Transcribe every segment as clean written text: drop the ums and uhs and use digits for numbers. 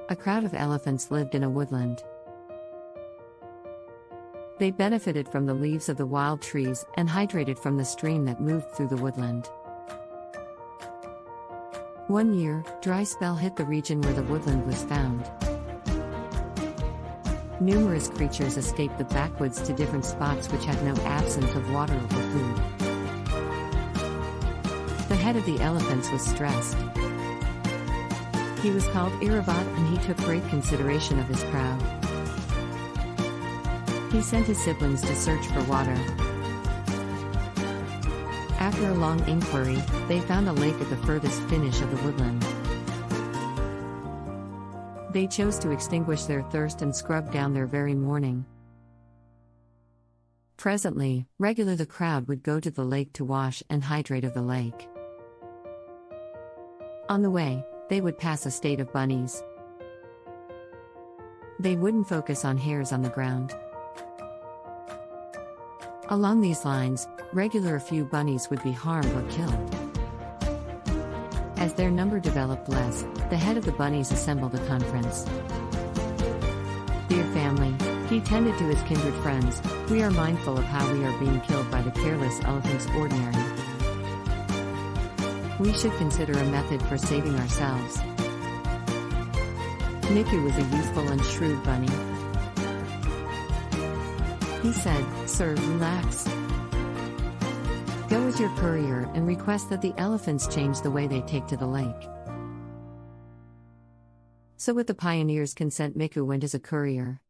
A crowd of elephants lived in a woodland. They benefited from the leaves of the wild trees and hydrated from the stream that moved through the woodland. One year, dry spell hit the region where the woodland was found. Numerous creatures escaped the backwoods to different spots which had no absence of water or food. The head of the elephants was stressed. He was called Iravat and he took great consideration of his crowd. He sent his siblings to search for water. After a long inquiry, they found a lake at the furthest finish of the woodland. They chose to extinguish their thirst and scrub down there very morning. Presently, regular the crowd would go to the lake to wash and hydrate of the lake. On the way, they would pass a state of bunnies. They wouldn't focus on hairs on the ground. Along these lines, regular a few bunnies would be harmed or killed. As their number developed less, the head of the bunnies assembled a conference. "Dear family," he tended to his kindred friends, "we are mindful of how we are being killed by the careless elephants ordinary. We should consider a method for saving ourselves." Miku was a youthful and shrewd bunny. He said, "Sir, relax. Go as your courier and request that the elephants change the way they take to the lake." So with the pioneer's consent, Miku went as a courier.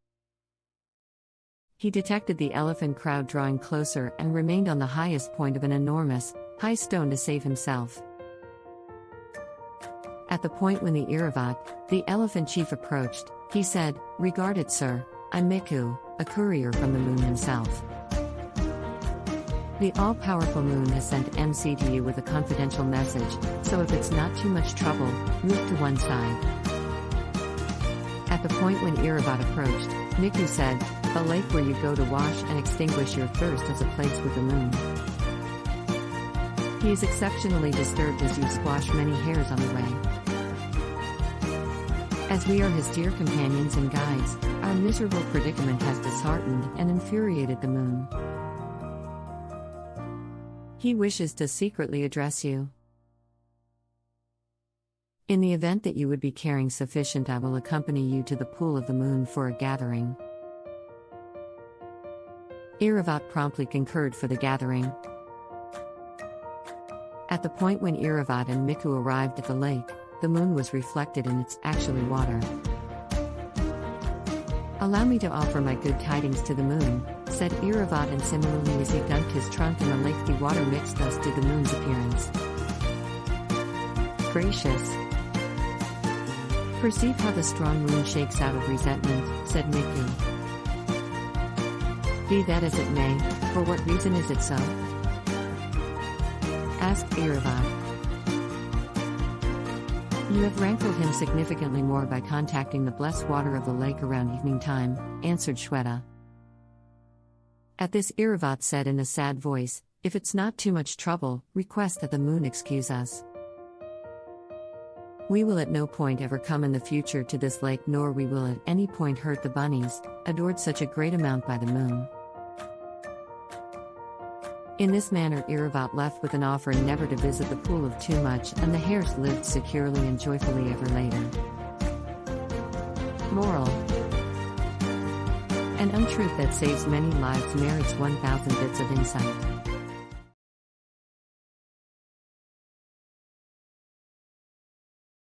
He detected the elephant crowd drawing closer and remained on the highest point of an enormous, high stone to save himself. At the point when the Iravat, the elephant chief, approached, he said, "Regarded sir, I'm Miku, a courier from the moon himself. The all-powerful moon has sent MC to you with a confidential message, so if it's not too much trouble, move to one side." At the point when Iravat approached, Miku said, "The lake where you go to wash and extinguish your thirst is a place with the moon. He is exceptionally disturbed as you squash many hairs on the way. As we are his dear companions and guides, our miserable predicament has disheartened and infuriated the moon. He wishes to secretly address you. In the event that you would be carrying sufficient, I will accompany you to the pool of the moon for a gathering." Iravat promptly concurred for the gathering. At the point when Iravat and Miku arrived at the lake, the moon was reflected in its actually water. "Allow me to offer my good tidings to the moon," said Iravat, and similarly as he dunked his trunk in the lake, the water mixed thus did the moon's appearance. "Gracious! Perceive how the strong moon shakes out of resentment," said Miku. "Be that as it may, for what reason is it so?" asked Iravat. "You have rankled him significantly more by contacting the blessed water of the lake around evening time," answered Shweta. At this, Iravat said in a sad voice, "If it's not too much trouble, request that the moon excuse us. We will at no point ever come in the future to this lake, nor we will at any point hurt the bunnies, adored such a great amount by the moon." In this manner, Iravat left with an offer never to visit the pool of too much, and the hares lived securely and joyfully ever later. Moral: an untruth that saves many lives merits 1,000 bits of insight.